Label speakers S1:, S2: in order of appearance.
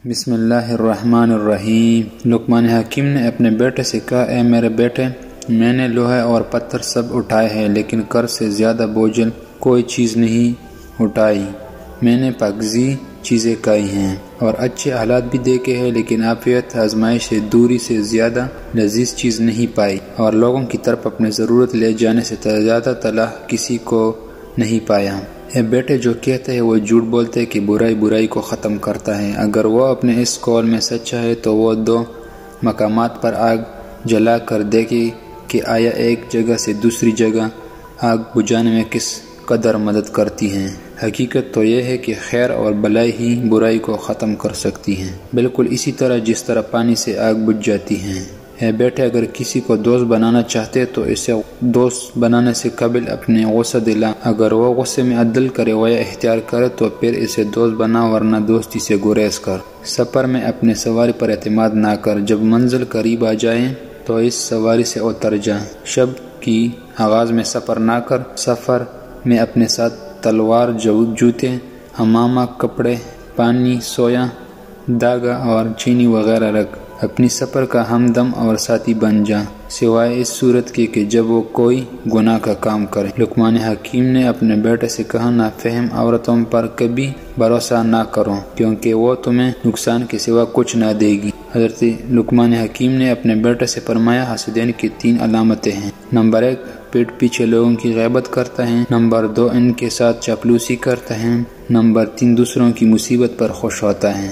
S1: بسم اللہ الرحمن الرحیم۔ لقمان حکیم نے اپنے بیٹے سے کہا، اے میرے بیٹے، میں نے لوہے اور پتھر سب اٹھائے ہیں لیکن قرض سے زیادہ بوجھل کوئی چیز نہیں اٹھائی۔ میں نے پاکیزہ چیزیں کھائی ہیں اور اچھے حالات بھی دیکھے ہیں، لیکن عافیت، آزمائش سے دوری سے زیادہ لذیذ چیز نہیں پائی، اور لوگوں کی طرف اپنی ضرورت لے جانے سے زیادہ طلح کسی کو نہیں پایا۔ اے بیٹے، جو کہتا ہے وہ جھوٹ بولتا ہے کہ برائی کو ختم کرتا ہے، اگر وہ اپنے اس قول میں سچا ہے تو وہ 2 مقامات پر آگ جلا کر دیکھے کہ آیا ایک جگہ سے دوسری جگہ آگ بجھانے میں کس قدر مدد کرتی ہیں۔ حقیقت تو یہ ہے کہ خیر اور بلائی ہی برائی کو ختم کر سکتی ہیں، بالکل اسی طرح جس طرح پانی سے آگ بجھ جاتی ہے۔ اے بیٹے، اگر کسی کو دوست بنانا چاہتے تو اسے دوست بنانے سے قبل اپنے غصہ دلا، اگر وہ غصے میں عدل کا رویہ اختیار کرے تو پھر اسے دوست بنا، ورنہ دوستی سے گریز کر۔ سفر میں اپنے سواری پر اعتماد نہ کر، جب منزل قریب آ جائے تو اس سواری سے اتر جا۔ شب کی آغاز میں سفر نہ کر، سفر میں اپنے ساتھ تلوار، جوتے، حمامہ کپڑے، پانی، سویا، دھاگا اور چینی وغیرہ رکھ۔ اپنی سفر کا ہمدم اور ساتھی بن جا، سوائے اس صورت کے کہ جب وہ کوئی گناہ کا کام کرے۔ لقمان حکیم نے اپنے بیٹے سے کہا، نافہم عورتوں پر کبھی بھروسہ نہ کرو، کیونکہ وہ تمہیں نقصان کے سوا کچھ نہ دے گی۔ حضرت لقمان حکیم نے اپنے بیٹے سے فرمایا، حاسدین کی 3 علامتیں ہیں۔ نمبر 1، پیٹ پیچھے لوگوں کی غیبت کرتا ہے۔ نمبر 2، ان کے ساتھ چاپلوسی کرتا ہے۔ نمبر 3، دوسروں کی مصیبت پر خوش ہوتا ہے۔